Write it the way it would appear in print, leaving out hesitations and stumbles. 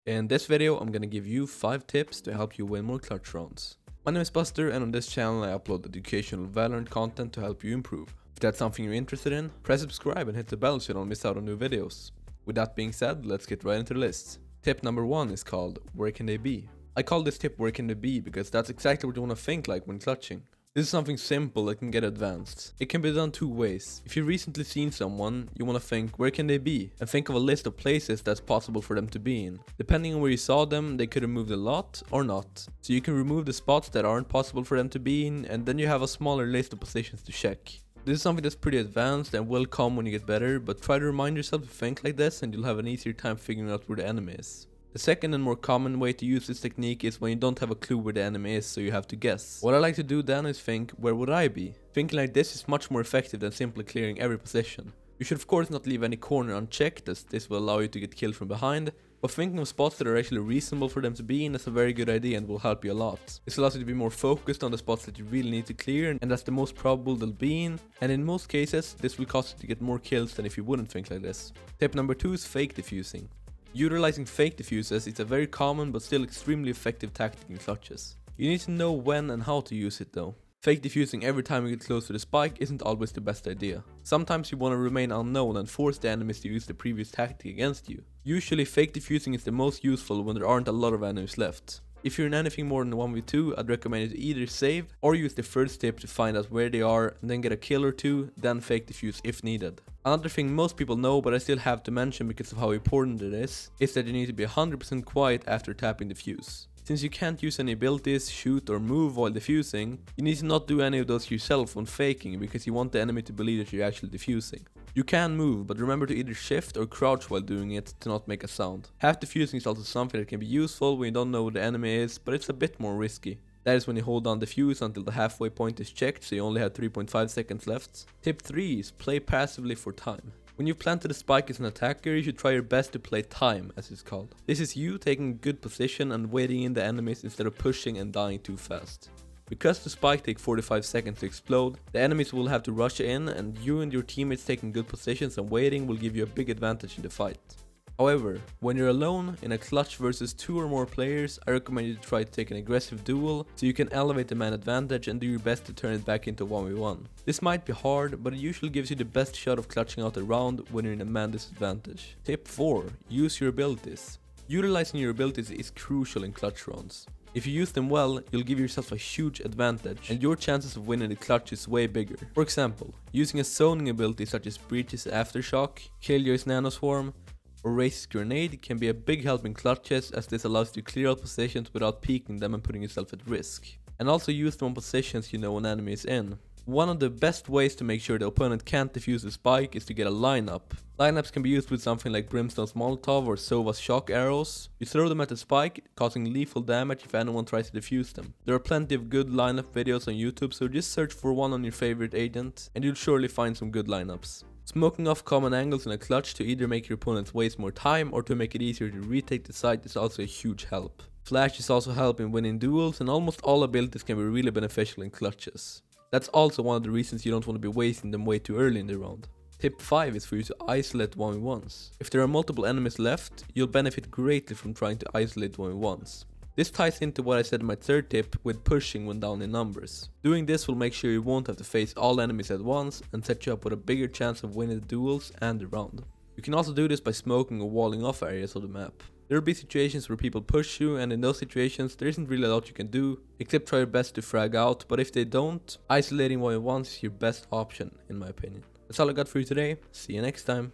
In this video, I'm gonna give you 5 tips to help you win more clutch rounds. My name is Buster, and on this channel I upload educational Valorant content to help you improve. If that's something you're interested in, press subscribe and hit the bell so you don't miss out on new videos. With that being said, let's get right into the list. Tip number 1 is called Where Can They Be? I call this tip Where Can They Be because that's exactly what you want to think like when clutching. This is something simple that can get advanced. It can be done 2 ways. If you've recently seen someone, you want to think where can they be, and think of a list of places that's possible for them to be in. Depending on where you saw them, they could have moved a lot or not. So you can remove the spots that aren't possible for them to be in, and then you have a smaller list of positions to check. This is something that's pretty advanced and will come when you get better, but try to remind yourself to think like this and you'll have an easier time figuring out where the enemy is. The second and more common way to use this technique is when you don't have a clue where the enemy is, so you have to guess. What I like to do then is think, where would I be? Thinking like this is much more effective than simply clearing every position. You should of course not leave any corner unchecked, as this will allow you to get killed from behind, but thinking of spots that are actually reasonable for them to be in is a very good idea and will help you a lot. This allows you to be more focused on the spots that you really need to clear and that's the most probable they'll be in, and in most cases this will cause you to get more kills than if you wouldn't think like this. Tip number 2 is fake defusing. Utilizing fake diffuses is a very common but still extremely effective tactic in clutches. You need to know when and how to use it though. Fake diffusing every time you get close to the spike isn't always the best idea. Sometimes you want to remain unknown and force the enemies to use the previous tactic against you. Usually fake diffusing is the most useful when there aren't a lot of enemies left. If you're in anything more than 1v2, I'd recommend you to either save or use the first tip to find out where they are and then get a kill or 2, then fake defuse if needed. Another thing most people know but I still have to mention because of how important it is that you need to be 100% quiet after tapping the fuse. Since you can't use any abilities, shoot or move while defusing, you need to not do any of those yourself when faking because you want the enemy to believe that you're actually defusing. You can move, but remember to either shift or crouch while doing it to not make a sound. Half defusing is also something that can be useful when you don't know where the enemy is, but it's a bit more risky. That is when you hold down the fuse until the halfway point is checked, so you only have 3.5 seconds left. Tip 3 is play passively for time. When you've planted a spike as an attacker, you should try your best to play time, as it's called. This is you taking a good position and waiting in the enemies instead of pushing and dying too fast. Because the spike takes 45 seconds to explode, the enemies will have to rush in, and you and your teammates taking good positions and waiting will give you a big advantage in the fight. However, when you're alone in a clutch versus 2 or more players, I recommend you to try to take an aggressive duel so you can elevate the man advantage and do your best to turn it back into 1v1. This might be hard, but it usually gives you the best shot of clutching out a round when you're in a man disadvantage. Tip 4. Use your abilities. Utilizing your abilities is crucial in clutch rounds. If you use them well, you'll give yourself a huge advantage and your chances of winning the clutch is way bigger. For example, using a zoning ability such as Breach's Aftershock, Killjoy's Nanoswarm, or Raze's Grenade can be a big help in clutches, as this allows you to clear out positions without peeking them and putting yourself at risk. And also use them on positions you know an enemy is in. One of the best ways to make sure the opponent can't defuse the spike is to get a lineup. Lineups can be used with something like Brimstone's Molotov or Sova's shock arrows. You throw them at the spike, causing lethal damage if anyone tries to defuse them. There are plenty of good lineup videos on YouTube, so just search for one on your favorite agent and you'll surely find some good lineups. Smoking off common angles in a clutch to either make your opponents waste more time or to make it easier to retake the site is also a huge help. Flash is also help in winning duels, and almost all abilities can be really beneficial in clutches. That's also one of the reasons you don't want to be wasting them way too early in the round. Tip 5 is for you to isolate 1v1s. If there are multiple enemies left, you'll benefit greatly from trying to isolate 1v1s. This ties into what I said in my third tip with pushing when down in numbers. Doing this will make sure you won't have to face all enemies at once and set you up with a bigger chance of winning the duels and the round. You can also do this by smoking or walling off areas of the map. There will be situations where people push you, and in those situations there isn't really a lot you can do except try your best to frag out, but if they don't, isolating 1v1s is your best option in my opinion. That's all I got for you today. See you next time.